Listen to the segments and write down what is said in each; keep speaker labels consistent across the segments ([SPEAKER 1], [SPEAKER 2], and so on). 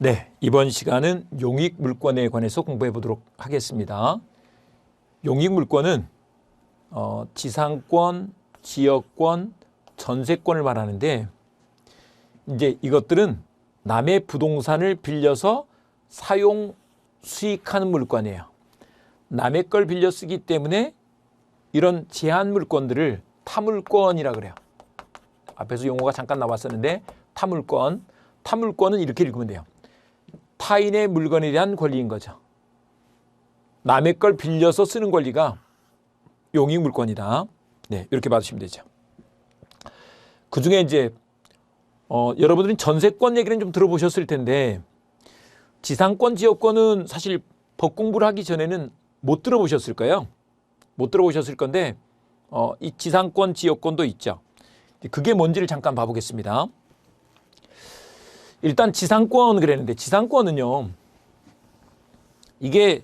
[SPEAKER 1] 네, 이번 시간은 용익물권에 관해서 공부해 보도록 하겠습니다. 용익물권은 지상권, 지역권, 전세권을 말하는데 이제 이것들은 남의 부동산을 빌려서 사용, 수익하는 물권이에요. 남의 걸 빌려 쓰기 때문에 이런 제한 물권들을 타물권이라 그래요. 앞에서 용어가 잠깐 나왔었는데 타물권은 이렇게 읽으면 돼요. 타인의 물건에 대한 권리인 거죠. 남의 걸 빌려서 쓰는 권리가 용익물권이다. 네, 이렇게 봐주시면 되죠. 그 중에 이제 여러분들은 전세권 얘기는 좀 들어보셨을 텐데 지상권, 지역권은 사실 법 공부를 하기 전에는 못 들어보셨을 거예요. 못 들어보셨을 건데 이 지상권, 지역권도 있죠. 그게 뭔지를 잠깐 봐보겠습니다. 일단 지상권 그랬는데 지상권은요. 이게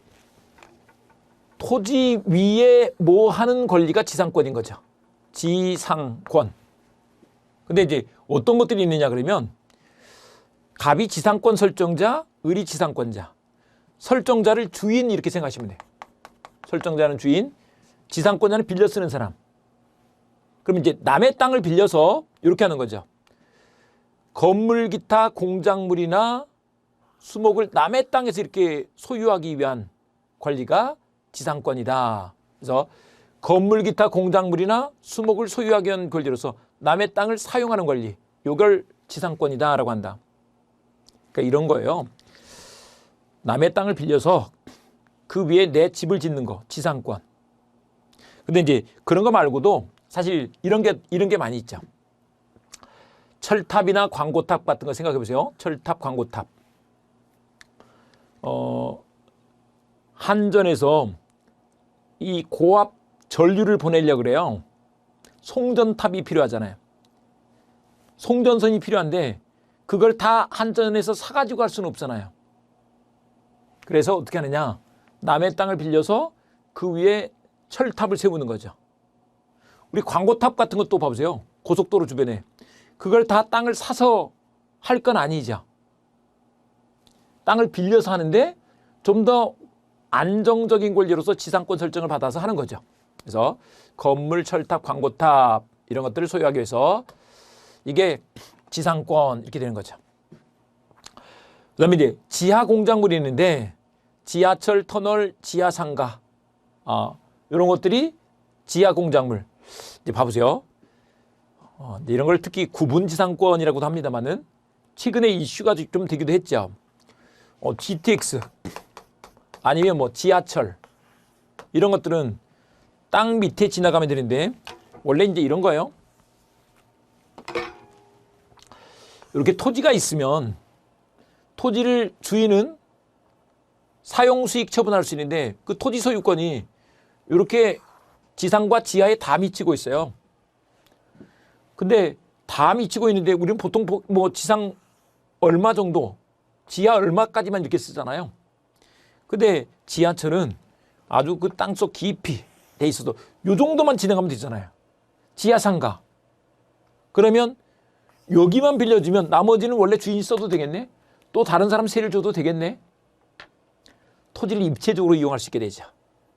[SPEAKER 1] 토지 위에 뭐 하는 권리가 지상권인 거죠. 지상권. 근데 이제 어떤 것들이 있느냐 그러면 갑이 지상권 설정자, 을이 지상권자. 설정자를 주인 이렇게 생각하시면 돼요. 설정자는 주인, 지상권자는 빌려 쓰는 사람. 그럼 이제 남의 땅을 빌려서 이렇게 하는 거죠. 건물, 기타, 공작물이나 수목을 남의 땅에서 이렇게 소유하기 위한 권리가 지상권이다. 그래서 건물, 기타, 공작물이나 수목을 소유하기 위한 권리로서 남의 땅을 사용하는 권리, 이걸 지상권이다라고 한다. 그러니까 이런 거예요. 남의 땅을 빌려서 그 위에 내 집을 짓는 거, 지상권. 근데 이제 그런 거 말고도 사실 이런 게 많이 있죠. 철탑이나 광고탑 같은 거 생각해 보세요. 철탑, 광고탑. 한전에서 이 고압 전류를 보내려고 그래요. 송전탑이 필요하잖아요. 송전선이 필요한데 그걸 다 한전에서 사가지고 갈 수는 없잖아요. 그래서 어떻게 하느냐. 남의 땅을 빌려서 그 위에 철탑을 세우는 거죠. 우리 광고탑 같은 것도 봐보세요. 고속도로 주변에. 그걸 다 땅을 사서 할 건 아니죠. 땅을 빌려서 하는데 좀 더 안정적인 권리로서 지상권 설정을 받아서 하는 거죠. 그래서 건물, 철탑, 광고탑 이런 것들을 소유하기 위해서 이게 지상권 이렇게 되는 거죠. 그다음에 이제 지하 공작물이 있는데 지하철, 터널, 지하상가 이런 것들이 지하 공작물. 이제 봐보세요. 이런 걸 특히 구분지상권이라고도 합니다만은 최근에 이슈가 좀 되기도 했죠. GTX 아니면 뭐 지하철 이런 것들은 땅 밑에 지나가면 되는데 원래 이제 이런 거예요. 이렇게 토지가 있으면 토지를 주인은 사용수익 처분할 수 있는데 그 토지 소유권이 이렇게 지상과 지하에 다 미치고 있어요. 근데 다 미치고 있는데 우리는 보통 뭐 지상 얼마 정도, 지하 얼마까지만 이렇게 쓰잖아요. 근데 지하철은 아주 그 땅속 깊이 돼 있어도 요 정도만 진행하면 되잖아요. 지하상가. 그러면 여기만 빌려주면 나머지는 원래 주인이 써도 되겠네? 또 다른 사람 세를 줘도 되겠네? 토지를 입체적으로 이용할 수 있게 되죠.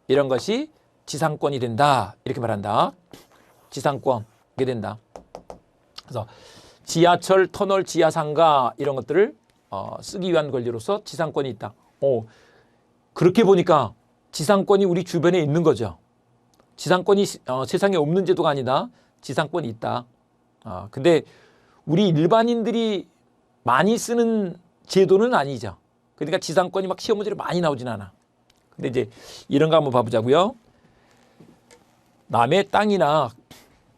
[SPEAKER 1] 이런 것이 지상권이 된다. 이렇게 말한다. 지상권. 이게 된다. 그래서 지하철, 터널, 지하상가 이런 것들을 쓰기 위한 권리로서 지상권이 있다. 그렇게 보니까 지상권이 우리 주변에 있는 거죠. 지상권이 세상에 없는 제도가 아니다. 지상권이 있다. 근데 우리 일반인들이 많이 쓰는 제도는 아니죠. 그러니까 지상권이 막 시험 문제로 많이 나오진 않아. 근데 이제 이런 거 한번 봐보자고요. 남의 땅이나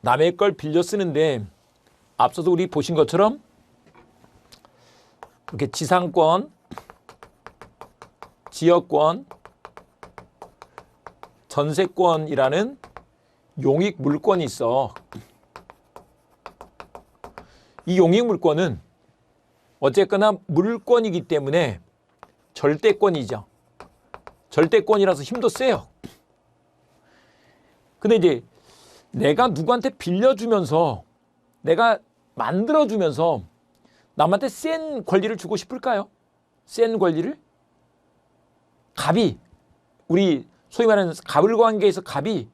[SPEAKER 1] 남의 걸 빌려 쓰는데 앞서도 우리 보신 것처럼 이렇게 지상권, 지역권, 전세권이라는 용익물권이 있어. 이 용익물권은 어쨌거나 물권이기 때문에 절대권이죠. 절대권이라서 힘도 세요. 근데 이제 내가 누구한테 빌려주면서 내가 만들어주면서 남한테 센 권리를 주고 싶을까요? 센 권리를 갑이 우리 소위 말하는 갑을 관계에서 갑이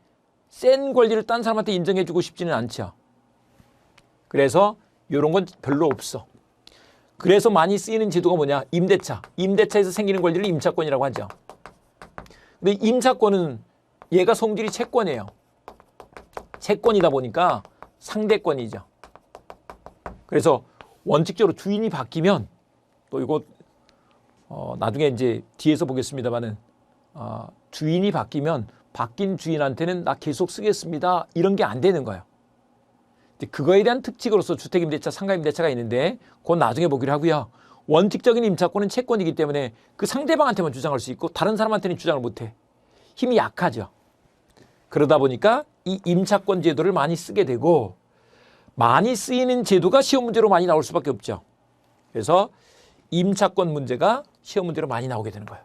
[SPEAKER 1] 센 권리를 딴 사람한테 인정해주고 싶지는 않죠. 그래서 이런 건 별로 없어. 그래서 많이 쓰이는 제도가 뭐냐? 임대차. 임대차에서 생기는 권리를 임차권이라고 하죠. 근데 임차권은 얘가 성질이 채권이에요. 채권이다 보니까 상대권이죠. 그래서 원칙적으로 주인이 바뀌면 또 이거 나중에 이제 뒤에서 보겠습니다만은 주인이 바뀌면 바뀐 주인한테는 나 계속 쓰겠습니다. 이런 게 안 되는 거예요. 그거에 대한 특징으로서 주택임대차, 상가임대차가 있는데 그건 나중에 보기로 하고요. 원칙적인 임차권은 채권이기 때문에 그 상대방한테만 주장할 수 있고 다른 사람한테는 주장을 못해. 힘이 약하죠. 그러다 보니까 이 임차권 제도를 많이 쓰게 되고 많이 쓰이는 제도가 시험 문제로 많이 나올 수밖에 없죠. 그래서 임차권 문제가 시험 문제로 많이 나오게 되는 거예요.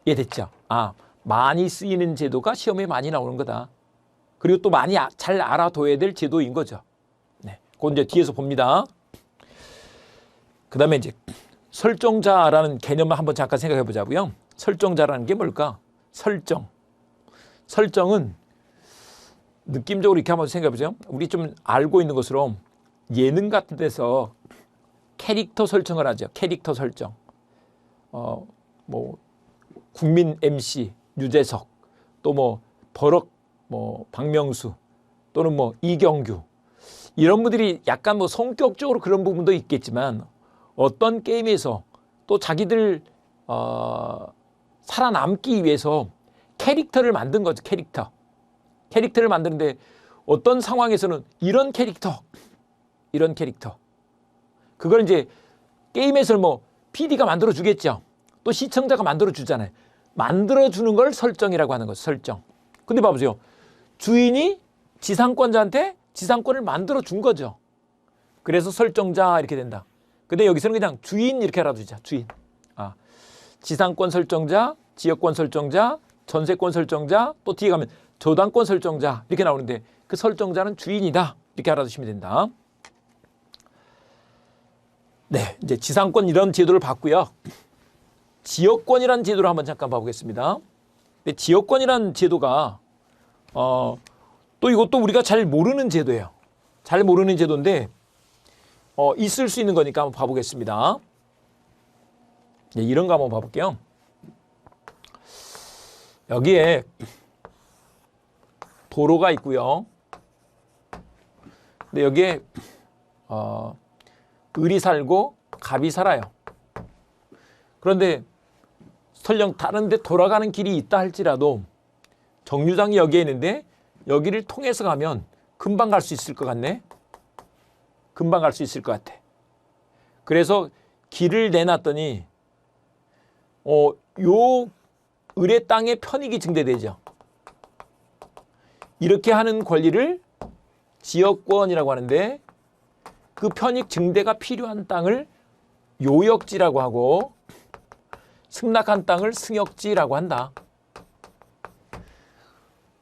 [SPEAKER 1] 이해됐죠? 많이 쓰이는 제도가 시험에 많이 나오는 거다. 그리고 또 많이 잘 알아둬야 될 제도인 거죠. 네, 그건 이제 뒤에서 봅니다. 그 다음에 이제 설정자라는 개념을 한번 잠깐 생각해 보자고요. 설정자라는 게 뭘까? 설정. 설정은 느낌적으로 이렇게 한번 생각해 보세요. 우리 좀 알고 있는 것으로 예능 같은 데서 캐릭터 설정을 하죠. 캐릭터 설정. 뭐 국민 MC 유재석, 또 뭐 버럭 뭐 박명수, 또는 뭐 이경규, 이런 분들이 약간 뭐 성격적으로 그런 부분도 있겠지만 어떤 게임에서 또 자기들 살아남기 위해서 캐릭터를 만든 거죠. 캐릭터를 만드는데 어떤 상황에서는 이런 캐릭터 그걸 이제 게임에서 뭐 PD가 만들어 주겠죠. 또 시청자가 만들어 주잖아요. 만들어 주는 걸 설정이라고 하는 거죠. 설정. 근데 봐보세요. 주인이 지상권자한테 지상권을 만들어 준 거죠. 그래서 설정자 이렇게 된다. 근데 여기서는 그냥 주인 이렇게 알아두자. 주인. 지상권 설정자, 지역권 설정자, 전세권 설정자, 또 뒤에 가면 저당권 설정자 이렇게 나오는데 그 설정자는 주인이다. 이렇게 알아두시면 된다. 네, 이제 지상권 이런 제도를 봤고요. 지역권이라는 제도를 한번 잠깐 봐보겠습니다. 근데 지역권이라는 제도가 또 이것도 우리가 잘 모르는 제도예요. 잘 모르는 제도인데 있을 수 있는 거니까 한번 봐보겠습니다. 네, 이런 거 한번 봐볼게요. 여기에 도로가 있고요. 근데 여기에 을이 살고 갑이 살아요. 그런데 설령 다른 데 돌아가는 길이 있다 할지라도 정류장이 여기에 있는데 여기를 통해서 가면 금방 갈 수 있을 것 같네. 금방 갈 수 있을 것 같아. 그래서 길을 내놨더니 요 을의 땅의 편익이 증대되죠. 이렇게 하는 권리를 지역권이라고 하는데 그 편익 증대가 필요한 땅을 요역지라고 하고 승낙한 땅을 승역지라고 한다.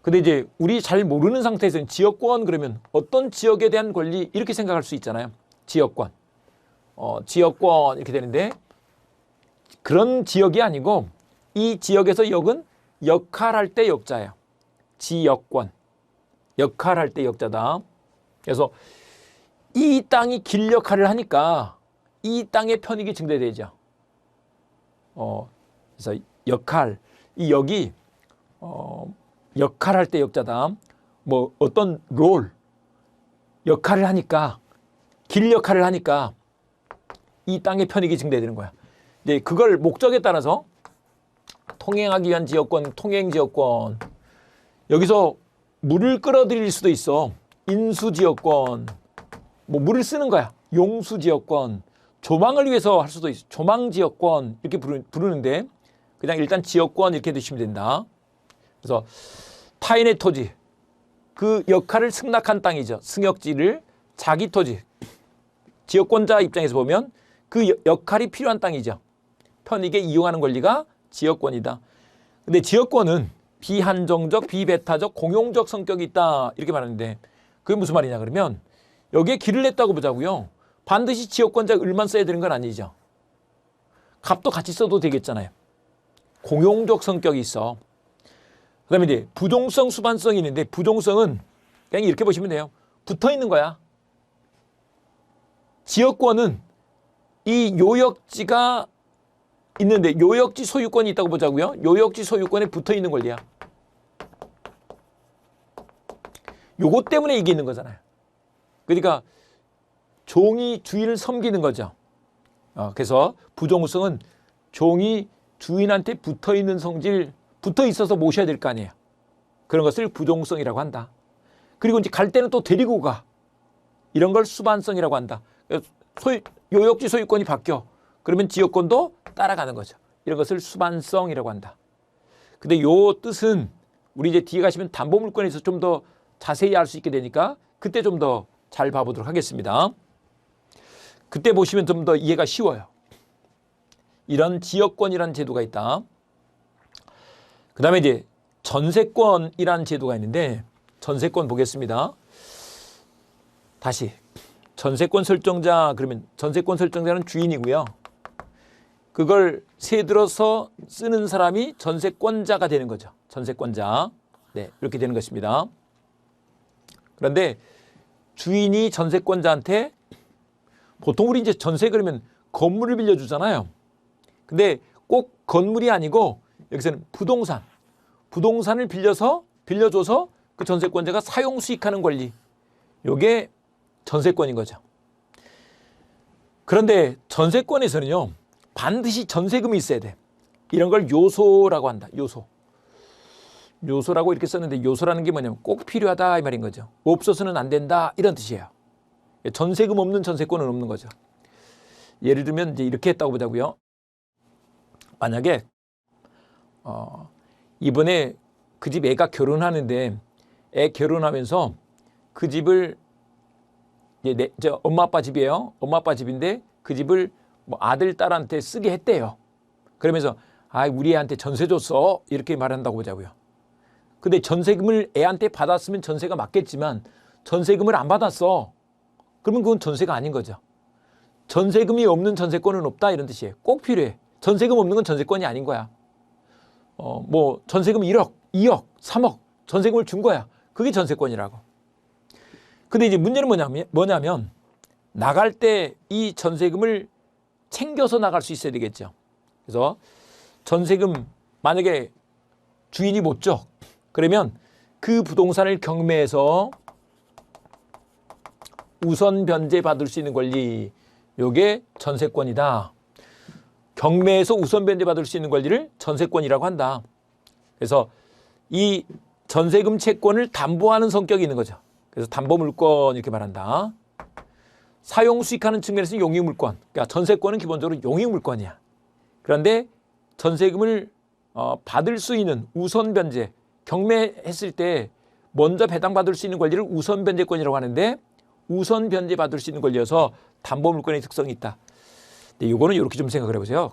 [SPEAKER 1] 근데 이제 우리 잘 모르는 상태에서는 지역권 그러면 어떤 지역에 대한 권리 이렇게 생각할 수 있잖아요. 지역권. 지역권 이렇게 되는데 그런 지역이 아니고 이 지역에서 역은 역할할 때 역자예요. 지역권. 역할할 때 역자다. 그래서 이 땅이 길 역할을 하니까 이 땅의 편익이 증대되죠. 그래서 역할, 이 역이 역할할 때 역자다. 뭐 어떤 롤 역할을 하니까 길 역할을 하니까 이 땅의 편익이 증대되는 거야. 이제 그걸 목적에 따라서 통행하기 위한 지역권, 통행지역권. 여기서 물을 끌어들일 수도 있어. 인수지역권. 뭐 물을 쓰는 거야. 용수지역권. 조망을 위해서 할 수도 있어. 조망지역권 이렇게 부르는데 그냥 일단 지역권 이렇게 드시면 된다. 그래서 타인의 토지, 그 역할을 승낙한 땅이죠. 승역지를 자기 토지. 지역권자 입장에서 보면 그 역할이 필요한 땅이죠. 편익에 이용하는 권리가 지역권이다. 근데 지역권은 비한정적, 비배타적, 공용적 성격이 있다 이렇게 말하는데 그게 무슨 말이냐 그러면 여기에 길을 냈다고 보자고요. 반드시 지역권자 을만 써야 되는 건 아니죠. 값도 같이 써도 되겠잖아요. 공용적 성격이 있어. 그 다음에 이제 부동성, 수반성이 있는데 부동성은 그냥 이렇게 보시면 돼요. 붙어 있는 거야. 지역권은 이 요역지가 있는데 요역지 소유권이 있다고 보자고요. 요역지 소유권에 붙어 있는 권리야. 요것 때문에 이게 있는 거잖아요. 그러니까 종이 주인을 섬기는 거죠. 그래서 부동성은 종이 주인한테 붙어 있는 성질, 붙어 있어서 모셔야 될 거 아니에요. 그런 것을 부동성이라고 한다. 그리고 이제 갈 때는 또 데리고 가. 이런 걸 수반성이라고 한다. 요역지 소유권이 바뀌어. 그러면 지역권도 따라가는 거죠. 이런 것을 수반성이라고 한다. 근데 요 뜻은 우리 이제 뒤에 가시면 담보물권에서 좀 더 자세히 알 수 있게 되니까 그때 좀 더 잘 봐보도록 하겠습니다. 그때 보시면 좀 더 이해가 쉬워요. 이런 지역권이라는 제도가 있다. 그 다음에 이제 전세권이라는 제도가 있는데 전세권 보겠습니다. 다시 전세권 설정자, 그러면 전세권 설정자는 주인이고요. 그걸 세들어서 쓰는 사람이 전세권자가 되는 거죠. 전세권자. 네, 이렇게 되는 것입니다. 그런데 주인이 전세권자한테 보통 우리 이제 전세 그러면 건물을 빌려주잖아요. 근데 꼭 건물이 아니고 여기서는 부동산을 빌려줘서 그 전세권자가 사용 수익하는 권리. 요게 전세권인 거죠. 그런데 전세권에서는요, 반드시 전세금이 있어야 돼. 이런 걸 요소라고 한다. 요소라고 이렇게 썼는데 요소라는 게 뭐냐면 꼭 필요하다 이 말인 거죠. 없어서는 안 된다 이런 뜻이에요. 전세금 없는 전세권은 없는 거죠. 예를 들면 이제 이렇게 했다고 보자고요. 만약에 이번에 그 집 애가 결혼하는데 애 결혼하면서 그 집을 이제 엄마 아빠 집이에요. 엄마 아빠 집인데 그 집을 뭐 아들 딸한테 쓰게 했대요. 그러면서 우리 애한테 전세 줬어 이렇게 말한다고 보자고요. 근데 전세금을 애한테 받았으면 전세가 맞겠지만 전세금을 안 받았어. 그러면 그건 전세가 아닌 거죠. 전세금이 없는 전세권은 없다 이런 뜻이에요. 꼭 필요해. 전세금 없는 건 전세권이 아닌 거야. 뭐 전세금 1억, 2억, 3억 전세금을 준 거야. 그게 전세권이라고. 근데 이제 문제는 뭐냐면 나갈 때 이 전세금을 챙겨서 나갈 수 있어야 되겠죠. 그래서 전세금 만약에 주인이 못 줘. 그러면 그 부동산을 경매해서 우선 변제 받을 수 있는 권리, 요게 전세권이다. 경매에서 우선 변제 받을 수 있는 권리를 전세권이라고 한다. 그래서 이 전세금 채권을 담보하는 성격이 있는 거죠. 그래서 담보물권 이렇게 말한다. 사용 수익하는 측면에서는 용익물권. 그러니까 전세권은 기본적으로 용익물권이야. 그런데 전세금을 받을 수 있는 우선 변제, 경매했을 때 먼저 배당받을 수 있는 권리를 우선 변제권이라고 하는데 우선 변제 받을 수 있는 권리여서 담보물권의 특성이 있다. 근데 이거는 이렇게 좀 생각을 해보세요.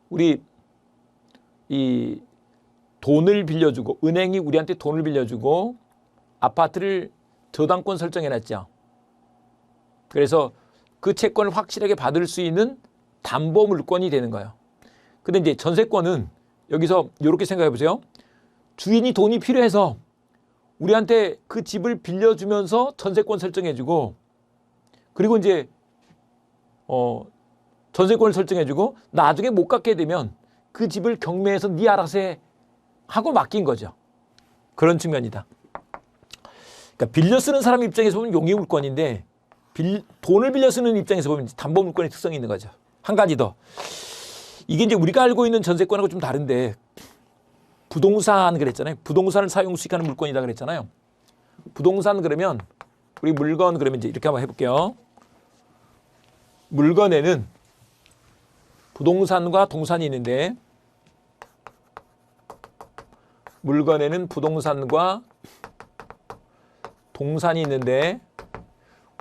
[SPEAKER 1] 우리 이 돈을 빌려주고 은행이 우리한테 돈을 빌려주고 아파트를 저당권 설정해놨죠. 그래서 그 채권을 확실하게 받을 수 있는 담보물권이 되는 거예요. 근데 이제 전세권은 여기서 이렇게 생각해 보세요. 주인이 돈이 필요해서 우리한테 그 집을 빌려주면서 전세권 설정해주고 그리고 이제 전세권을 설정해주고 나중에 못 갚게 되면 그 집을 경매해서 네 알아서 해 하고 맡긴 거죠. 그런 측면이다. 그러니까 빌려 쓰는 사람 입장에서 보면 용익물권인데 돈을 빌려 쓰는 입장에서 보면 담보물권의 특성이 있는 거죠. 한 가지 더. 이게 이제 우리가 알고 있는 전세권하고 좀 다른데 부동산 그랬잖아요. 부동산을 사용 수익하는 물건이다 그랬잖아요. 부동산 그러면 우리 물건 그러면 이제 이렇게 한번 해볼게요. 물건에는 부동산과 동산이 있는데 물건에는 부동산과 동산이 있는데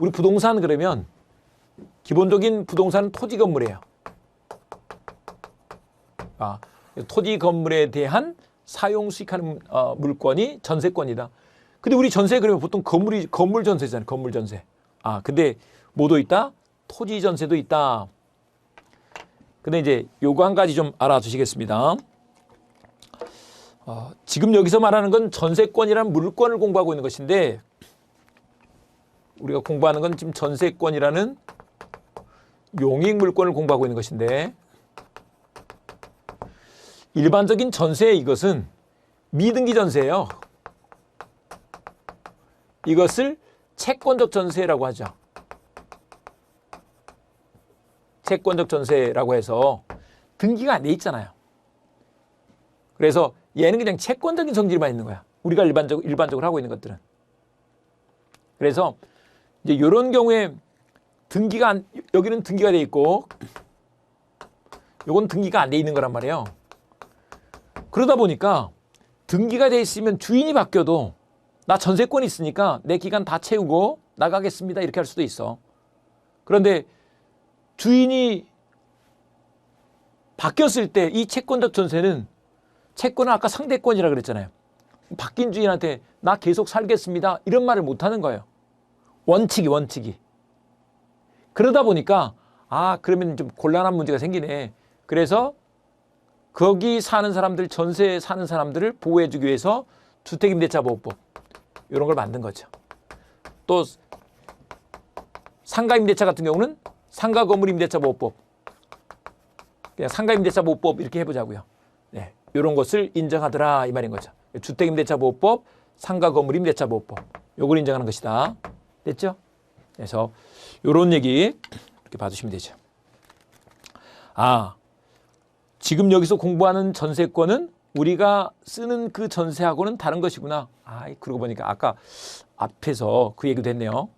[SPEAKER 1] 우리 부동산 그러면 기본적인 부동산은 토지 건물이에요. 토지 건물에 대한 사용 수익하는 물건이 전세권이다. 근데 우리 전세 그러면 보통 건물 전세잖아요. 건물 전세. 근데 뭐도 있다? 토지 전세도 있다. 근데 이제 요거 한 가지 좀 알아두시겠습니다. 지금 여기서 말하는 건 전세권이라는 물권을 공부하고 있는 것인데, 우리가 공부하는 건 지금 전세권이라는 용익 물권을 공부하고 있는 것인데, 일반적인 전세 이것은 미등기 전세예요. 이것을 채권적 전세라고 하죠. 채권적 전세라고 해서 등기가 안 돼 있잖아요. 그래서 얘는 그냥 채권적인 성질만 있는 거야. 우리가 일반적으로 하고 있는 것들은. 그래서 이제 이런 경우에 여기는 등기가 돼 있고, 요건 등기가 안 돼 있는 거란 말이에요. 그러다 보니까 등기가 돼 있으면 주인이 바뀌어도 나 전세권이 있으니까 내 기간 다 채우고 나가겠습니다, 이렇게 할 수도 있어. 그런데 주인이 바뀌었을 때 이 채권적 전세는, 채권은 아까 상대권이라 그랬잖아요. 바뀐 주인한테 나 계속 살겠습니다, 이런 말을 못 하는 거예요. 원칙이. 그러다 보니까 그러면 좀 곤란한 문제가 생기네. 그래서 거기 사는 사람들, 전세에 사는 사람들을 보호해주기 위해서 주택임대차보호법 이런 걸 만든 거죠. 또 상가임대차 같은 경우는 상가건물임대차보호법, 그냥 상가임대차보호법 이렇게 해보자고요. 네, 이런 것을 인정하더라 이 말인 거죠. 주택임대차보호법, 상가건물임대차보호법 요걸 인정하는 것이다. 됐죠? 그래서 이런 얘기 이렇게 봐주시면 되죠. 지금 여기서 공부하는 전세권은 우리가 쓰는 그 전세하고는 다른 것이구나. 그러고 보니까 아까 앞에서 그 얘기도 했네요.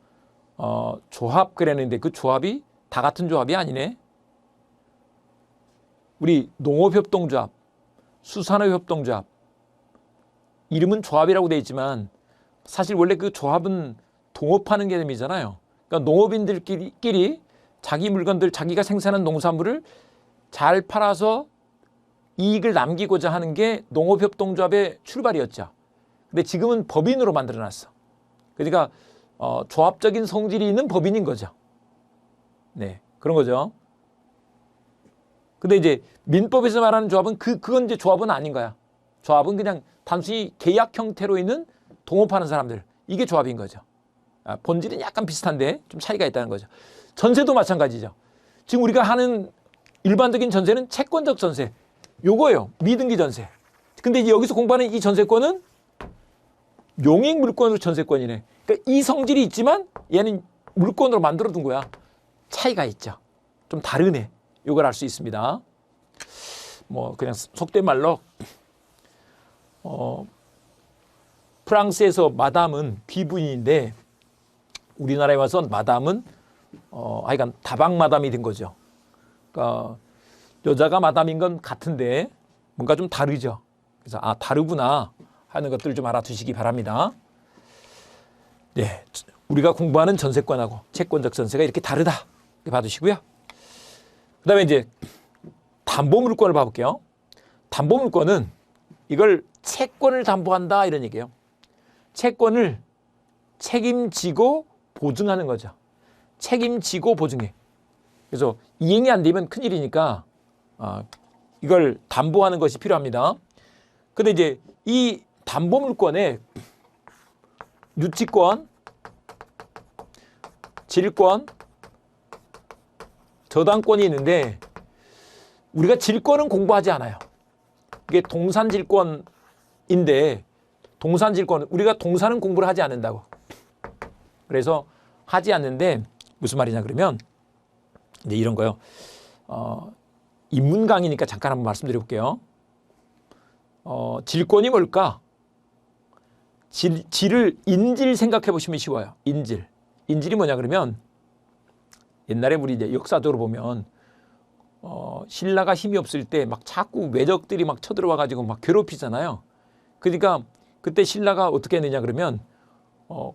[SPEAKER 1] 조합 그랬는데 그 조합이 다 같은 조합이 아니네. 우리 농업협동조합, 수산업협동조합, 이름은 조합이라고 돼 있지만 사실 원래 그 조합은 동업하는 개념이잖아요. 그러니까 농업인들끼리 자기 물건들, 자기가 생산한 농산물을 잘 팔아서 이익을 남기고자 하는 게 농업협동조합의 출발이었죠. 근데 지금은 법인으로 만들어놨어. 그러니까 조합적인 성질이 있는 법인인 거죠. 네, 그런 거죠. 근데 이제 민법에서 말하는 조합은 그건 이제 조합은 아닌 거야. 조합은 그냥 단순히 계약 형태로 있는 동업하는 사람들, 이게 조합인 거죠. 본질은 약간 비슷한데 좀 차이가 있다는 거죠. 전세도 마찬가지죠. 지금 우리가 하는 일반적인 전세는 채권적 전세, 요거예요. 미등기 전세. 근데 이제 여기서 공부하는 이 전세권은 용익 물권으로 전세권이네. 그러니까 이 성질이 있지만 얘는 물권으로 만들어 둔 거야. 차이가 있죠. 좀 다르네. 요걸 알 수 있습니다. 뭐 그냥 속된 말로 프랑스에서 마담은 귀부인인데 우리나라에 와서 마담은 하여간 다방 마담이 된 거죠. 그러니까 여자가 마담인 건 같은데 뭔가 좀 다르죠. 그래서 다르구나 하는 것들을 좀 알아두시기 바랍니다. 네, 우리가 공부하는 전세권하고 채권적 전세가 이렇게 다르다 이렇게 봐두시고요. 그 다음에 이제 담보물권을 봐볼게요. 담보물권은 이걸 채권을 담보한다 이런 얘기예요. 채권을 책임지고 보증하는 거죠. 책임지고 보증해. 그래서 이행이 안 되면 큰일이니까 이걸 담보하는 것이 필요합니다. 근데 이제 이 담보물권에 유치권, 질권, 저당권이 있는데 우리가 질권은 공부하지 않아요. 이게 동산질권인데 동산질권, 우리가 동산은 공부를 하지 않는다고. 그래서 하지 않는데 무슨 말이냐 그러면 이제 이런 거요. 인문 강의니까 잠깐 한번 말씀드려 볼게요. 질권이 뭘까? 질을 인질 생각해 보시면 쉬워요. 인질이 뭐냐 그러면 옛날에 우리 이제 역사적으로 보면 신라가 힘이 없을 때 막 자꾸 외적들이 막 쳐들어와 가지고 막 괴롭히잖아요. 그러니까 그때 신라가 어떻게 했느냐 그러면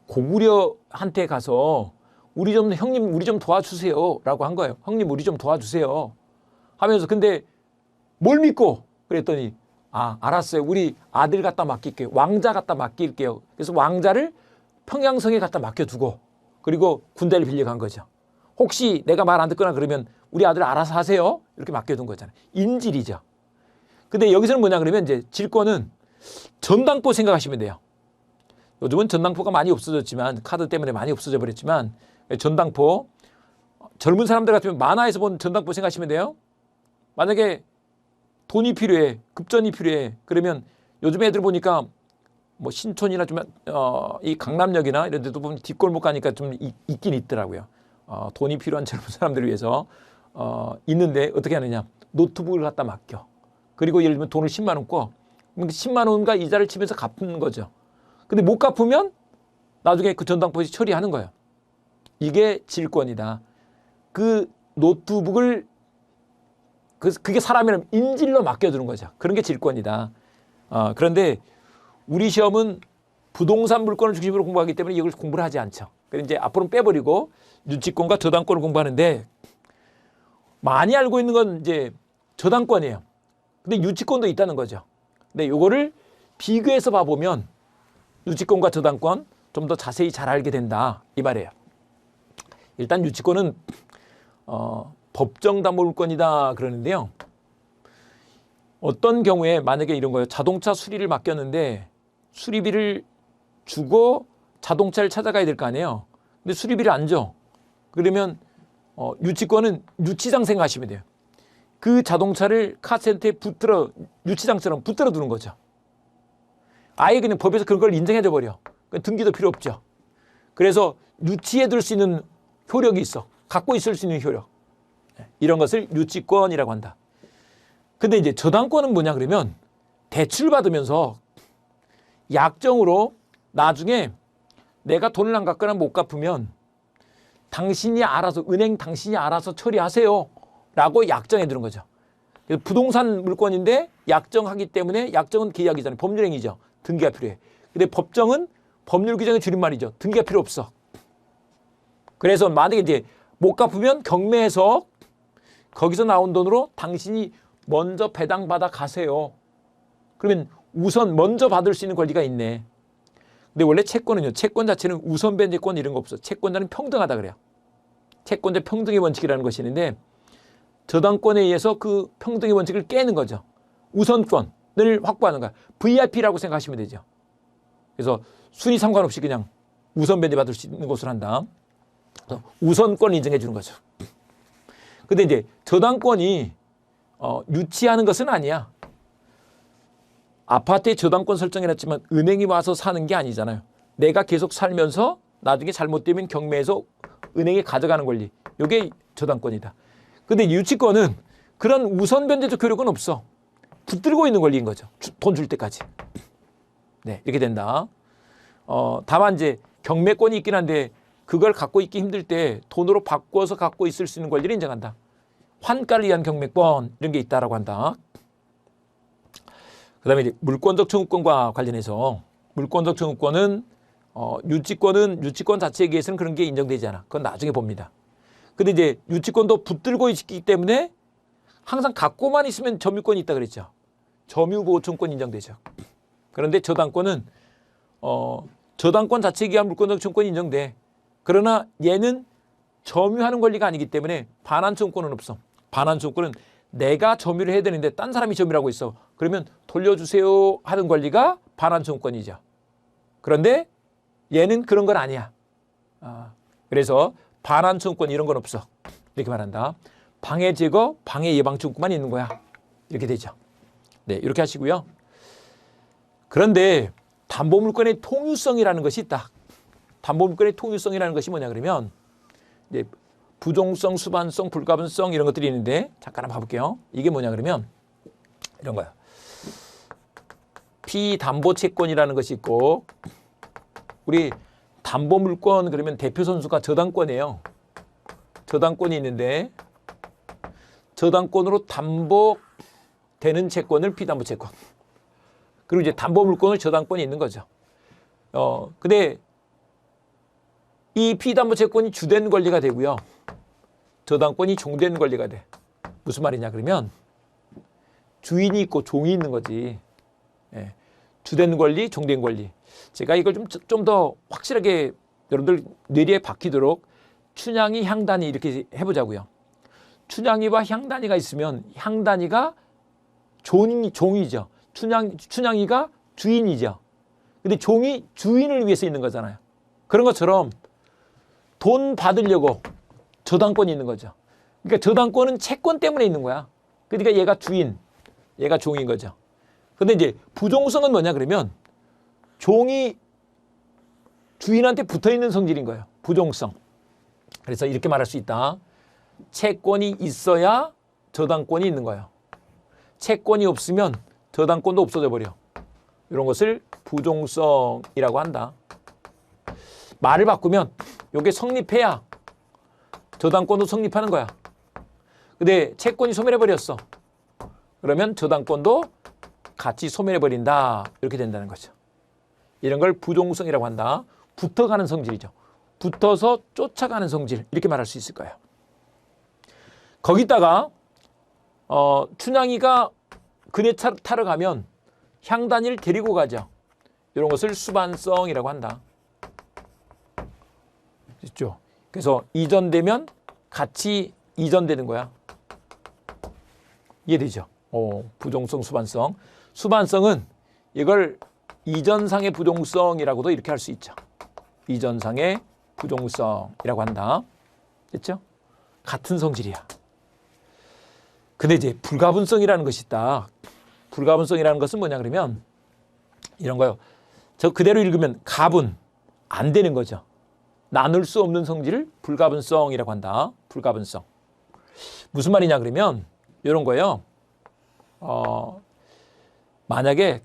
[SPEAKER 1] 고구려한테 가서 형님 우리 좀 도와주세요라고 한 거예요. 형님 우리 좀 도와주세요 하면서 근데 뭘 믿고 그랬더니 알았어요. 우리 아들 갖다 맡길게요. 왕자 갖다 맡길게요. 그래서 왕자를 평양성에 갖다 맡겨두고 그리고 군대를 빌려간 거죠. 혹시 내가 말 안 듣거나 그러면 우리 아들 알아서 하세요. 이렇게 맡겨둔 거잖아요. 인질이죠. 근데 여기서는 뭐냐 그러면 이제 질권은 전당포 생각하시면 돼요. 요즘은 전당포가 많이 없어졌지만 카드 때문에 많이 없어져 버렸지만 전당포 젊은 사람들 같으면 만화에서 본 전당포 생각하시면 돼요. 만약에 돈이 필요해, 급전이 필요해. 그러면 요즘 애들 보니까 뭐 신촌이나 좀 이 강남역이나 이런 데도 보면 뒷골목 가니까 좀 있긴 있더라고요. 돈이 필요한 젊은 사람들을 위해서 있는데 어떻게 하느냐? 노트북을 갖다 맡겨. 그리고 예를 들면 돈을 10만 원 꿔. 10만 원과 이자를 치면서 갚는 거죠. 근데 못 갚으면 나중에 그 전당포에서 처리하는 거예요. 이게 질권이다. 그 노트북을 그게 사람이라면 인질로 맡겨두는 거죠. 그런 게 질권이다. 그런데 우리 시험은 부동산 물건을 중심으로 공부하기 때문에 이걸 공부를 하지 않죠. 그래서 이제 앞으로는 빼버리고 유치권과 저당권을 공부하는데 많이 알고 있는 건 이제 저당권이에요. 근데 유치권도 있다는 거죠. 근데 이거를 비교해서 봐보면 유치권과 저당권 좀 더 자세히 잘 알게 된다 이 말이에요. 일단 유치권은 법정담보물권이다 그러는데요. 어떤 경우에 만약에 이런 거예요. 자동차 수리를 맡겼는데 수리비를 주고 자동차를 찾아가야 될 거 아니에요. 근데 수리비를 안 줘. 그러면 유치권은 유치장 생각하시면 돼요. 그 자동차를 카센터에 유치장처럼 붙들어 두는 거죠. 아예 그냥 법에서 그런 걸 인정해줘 버려. 등기도 필요 없죠. 그래서 유치해 둘 수 있는 효력이 있어. 갖고 있을 수 있는 효력. 이런 것을 유치권이라고 한다. 근데 이제 저당권은 뭐냐 그러면 대출 받으면서 약정으로 나중에 내가 돈을 안 갚거나 못 갚으면 당신이 알아서 처리하세요 라고 약정해 두는 거죠. 그래서 부동산 물건인데 약정하기 때문에 약정은 계약이잖아요. 법률행위죠. 등기가 필요해. 근데 법정은 법률 규정의 줄임말이죠. 등기가 필요 없어. 그래서 만약에 이제 못 갚으면 경매에서 거기서 나온 돈으로 당신이 먼저 배당받아 가세요. 그러면 우선 먼저 받을 수 있는 권리가 있네. 근데 원래 채권은요. 채권 자체는 우선 변제권 이런 거 없어. 채권자는 평등하다 그래요. 채권자 평등의 원칙이라는 것이 있는데 저당권에 의해서 그 평등의 원칙을 깨는 거죠. 우선권을 확보하는 거야. VIP라고 생각하시면 되죠. 그래서 순위 상관없이 그냥 우선 변제 받을 수 있는 것으로 한다. 우선권을 인정해 주는 거죠. 근데 이제 저당권이 유치하는 것은 아니야. 아파트에 저당권 설정해놨지만 은행이 와서 사는 게 아니잖아요. 내가 계속 살면서 나중에 잘못되면 경매에서 은행이 가져가는 권리. 이게 저당권이다. 근데 유치권은 그런 우선 변제적 효력은 없어. 붙들고 있는 권리인 거죠. 돈 줄 때까지. 네, 이렇게 된다. 다만 이제 경매권이 있긴 한데 그걸 갖고 있기 힘들 때 돈으로 바꿔서 갖고 있을 수 있는 권리를 인정한다. 환가를 위한 경매권 이런 게 있다라고 한다. 그다음에 이제 물권적 청구권과 관련해서 물권적 청구권은 유치권 자체에 의해서는 그런 게 인정되지 않아. 그건 나중에 봅니다. 근데 이제 유치권도 붙들고 있기 때문에 항상 갖고만 있으면 점유권이 있다 그랬죠. 점유보호청권 인정되죠. 그런데 저당권은 저당권 자체에 의한 물권적 청구권이 인정돼. 그러나 얘는 점유하는 권리가 아니기 때문에 반환 청구권은 없어. 반환 청구권은 내가 점유를 해야 되는데 딴 사람이 점유를 하고 있어. 그러면 돌려주세요 하는 권리가 반환 청구권이죠. 그런데 얘는 그런 건 아니야. 그래서 반환 청구권 이런 건 없어. 이렇게 말한다. 방해 제거, 방해 예방 청구권만 있는 거야. 이렇게 되죠. 네, 이렇게 하시고요. 그런데 담보물권의 통유성이라는 것이 있다. 담보물권의 통유성이라는 것이 뭐냐 그러면 이제 부종성, 수반성, 불가분성 이런 것들이 있는데 잠깐 한번 봐볼게요. 이게 뭐냐 그러면 이런 거야. 피담보채권이라는 것이 있고 우리 담보물권 그러면 대표 선수가 저당권이에요. 저당권이 있는데 저당권으로 담보되는 채권을 피담보채권. 그리고 이제 담보물권을 저당권이 있는 거죠. 근데 이 피담보채권이 주된 권리가 되고요. 저당권이 종된 권리가 돼. 무슨 말이냐 그러면 주인이 있고 종이 있는 거지. 예. 주된 권리, 종된 권리. 제가 이걸 좀 더 확실하게 여러분들 뇌리에 박히도록 춘향이, 향단이 이렇게 해보자고요. 춘향이와 향단이가 있으면 향단이가 종이죠. 춘향이가 주인이죠. 근데 종이 주인을 위해서 있는 거잖아요. 그런 것처럼 돈 받으려고 저당권이 있는 거죠. 그러니까 저당권은 채권 때문에 있는 거야. 그러니까 얘가 주인, 얘가 종인 거죠. 근데 이제 부종성은 뭐냐 그러면 종이 주인한테 붙어 있는 성질인 거예요. 부종성. 그래서 이렇게 말할 수 있다. 채권이 있어야 저당권이 있는 거예요. 채권이 없으면 저당권도 없어져 버려. 이런 것을 부종성이라고 한다. 말을 바꾸면 이게 성립해야 저당권도 성립하는 거야. 근데 채권이 소멸해버렸어. 그러면 저당권도 같이 소멸해버린다. 이렇게 된다는 거죠. 이런 걸 부종성이라고 한다. 붙어가는 성질이죠. 붙어서 쫓아가는 성질 이렇게 말할 수 있을 거예요. 거기다가 춘향이가 그네 타러 가면 향단이를 데리고 가죠. 이런 것을 수반성이라고 한다. 그렇죠? 그래서 이전되면 같이 이전되는 거야. 이해되죠? 부종성, 수반성. 수반성은 이걸 이전상의 부종성이라고도 이렇게 할 수 있죠. 이전상의 부종성이라고 한다. 됐죠? 같은 성질이야. 근데 이제 불가분성이라는 것이 있다. 불가분성이라는 것은 뭐냐 그러면 이런 거요. 저 그대로 읽으면 갑은 안 되는 거죠. 나눌 수 없는 성질을 불가분성이라고 한다. 불가분성. 무슨 말이냐 그러면 이런 거예요. 만약에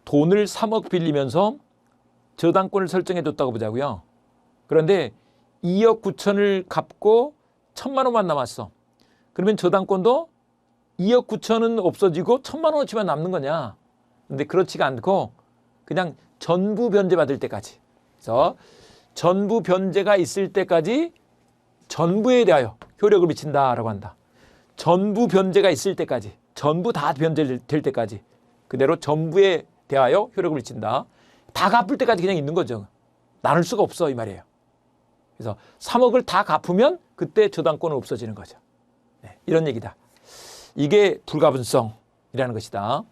[SPEAKER 1] 돈을 3억 빌리면서 저당권을 설정해 뒀다고 보자고요. 그런데 2억 9천을 갚고 1,000만 원만 남았어. 그러면 저당권도 2억 9천은 없어지고 1,000만 원어치만 남는 거냐. 근데 그렇지가 않고 그냥 전부 변제받을 때까지. 그래서 전부 변제가 있을 때까지 전부에 대하여 효력을 미친다라고 한다. 전부 변제가 있을 때까지, 전부 다 변제될 때까지 그대로 전부에 대하여 효력을 미친다. 다 갚을 때까지 그냥 있는 거죠. 나눌 수가 없어 이 말이에요. 그래서 3억을 다 갚으면 그때 저당권은 없어지는 거죠. 네, 이런 얘기다. 이게 불가분성이라는 것이다.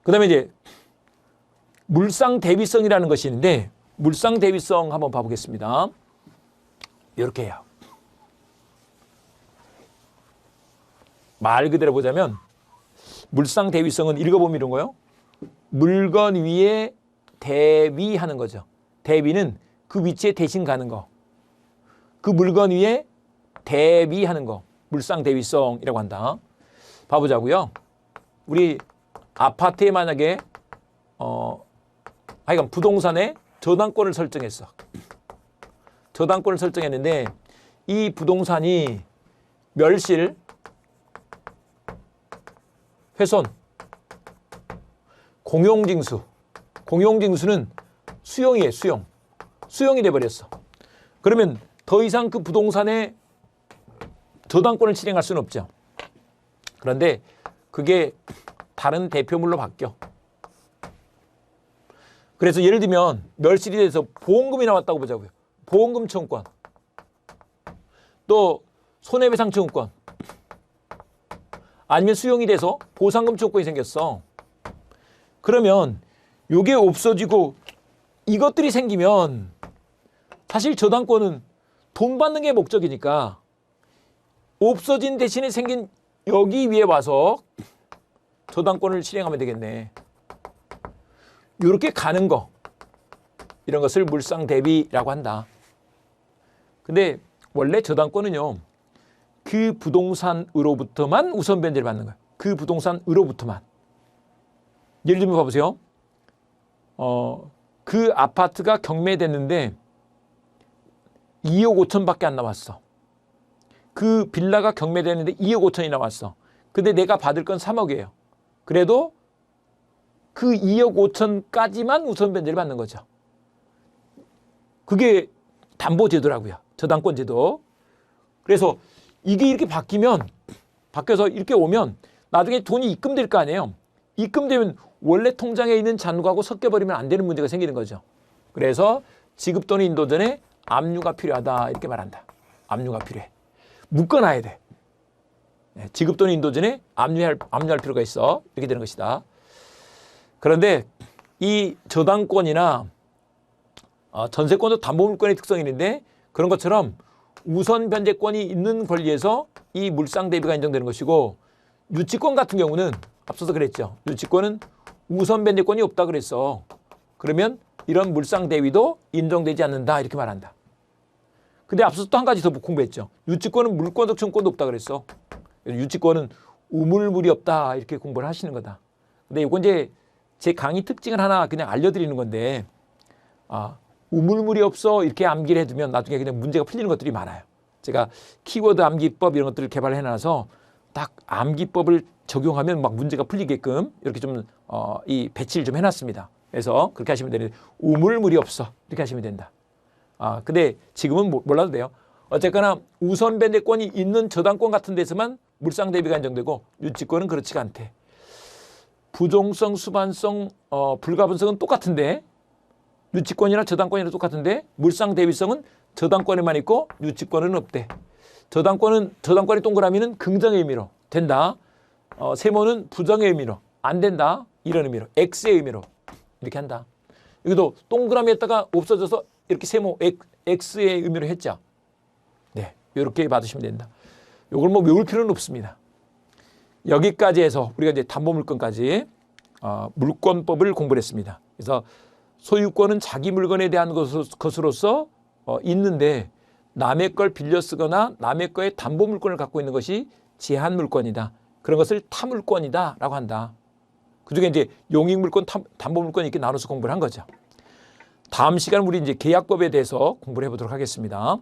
[SPEAKER 1] 그 다음에 이제 물상대비성이라는 것이 있는데 물상대비성 한번 봐보겠습니다. 이렇게 해요. 말 그대로 보자면 물상대비성은 읽어보면 이런 거요. 물건 위에 대비하는 거죠. 대비는 그 위치에 대신 가는 거. 그 물건 위에 대비하는 거. 물상대비성이라고 한다. 봐보자고요. 우리 아파트에 만약에 하여간 부동산에 저당권을 설정했어. 저당권을 설정했는데 이 부동산이 멸실, 훼손, 공용징수. 공용징수는 수용이에요. 수용이 돼버렸어. 그러면 더 이상 그 부동산에 저당권을 실행할 수는 없죠. 그런데 그게 다른 대표물로 바뀌어. 그래서 예를 들면 멸실이 돼서 보험금이 나왔다고 보자고요. 보험금 청구권. 또 손해배상 청구권. 아니면 수용이 돼서 보상금 청구권이 생겼어. 그러면 이게 없어지고 이것들이 생기면 사실 저당권은 돈 받는 게 목적이니까 없어진 대신에 생긴 여기 위에 와서 저당권을 실행하면 되겠네. 이렇게 가는 거. 이런 것을 물상대비라고 한다. 근데 원래 저당권은요. 그 부동산으로부터만 우선 변제를 받는 거예요. 그 부동산으로부터만. 예를 들면 봐보세요. 그 아파트가 경매됐는데 2억 5천밖에 안 나왔어. 그 빌라가 경매됐는데 2억 5천이 나왔어. 근데 내가 받을 건 3억이에요. 그래도 그 2억 5천까지만 우선 변제를 받는 거죠. 그게 담보제도라고요. 저당권제도. 그래서 이게 이렇게 바뀌어서 이렇게 오면 나중에 돈이 입금될 거 아니에요. 입금되면 원래 통장에 있는 잔고하고 섞여버리면 안 되는 문제가 생기는 거죠. 그래서 지급 또는 인도 전에 압류가 필요하다 이렇게 말한다. 압류가 필요해. 묶어놔야 돼. 지급 또는 인도 전에 압류할 필요가 있어. 이렇게 되는 것이다. 그런데 이 저당권이나 전세권도 담보물권의 특성이 있는데 그런 것처럼 우선 변제권이 있는 권리에서 이 물상 대비가 인정되는 것이고 유치권 같은 경우는 앞서서 그랬죠. 유치권은 우선 변제권이 없다 그랬어. 그러면 이런 물상 대위도 인정되지 않는다 이렇게 말한다. 근데 앞서서 또 한 가지 더 공부했죠. 유치권은 물권적 청권도 없다 그랬어. 유치권은 우물물이 없다 이렇게 공부를 하시는 거다. 근데 이건 이제 제 강의 특징을 하나 그냥 알려드리는 건데 우물물이 없어 이렇게 암기를 해두면 나중에 그냥 문제가 풀리는 것들이 많아요. 제가 키워드 암기법 이런 것들을 개발해놔서 딱 암기법을 적용하면 막 문제가 풀리게끔 이렇게 좀 이 배치를 좀 해놨습니다. 그래서 그렇게 하시면 되는데 우물물이 없어 이렇게 하시면 된다. 근데 지금은 몰라도 돼요. 어쨌거나 우선 변제권이 있는 저당권 같은 데서만 물상 대비가 인정되고 유치권은 그렇지가 않대. 부종성, 수반성, 불가분성은 똑같은데 유치권이나 저당권이나 똑같은데 물상 대비성은 저당권에만 있고 유치권은 없대. 저당권의 동그라미는 긍정의 의미로 된다. 세모는 부정의 의미로 안 된다. 이런 의미로 X의 의미로 이렇게 한다. 여기도 동그라미에다가 없어져서 이렇게 세모 X의 의미로 했죠. 네, 이렇게 받으시면 된다. 이걸 뭐 외울 필요는 없습니다. 여기까지 해서 우리가 이제 담보물권까지 물권법을 공부를 했습니다. 그래서 소유권은 자기 물건에 대한 것으로서 있는데 남의 걸 빌려 쓰거나 남의 거에 담보물권을 갖고 있는 것이 제한물권이다. 그런 것을 타물권이다라고 한다. 그중에 이제 용익물권, 담보물권 이렇게 나눠서 공부를 한 거죠. 다음 시간 우리 이제 계약법에 대해서 공부를 해보도록 하겠습니다.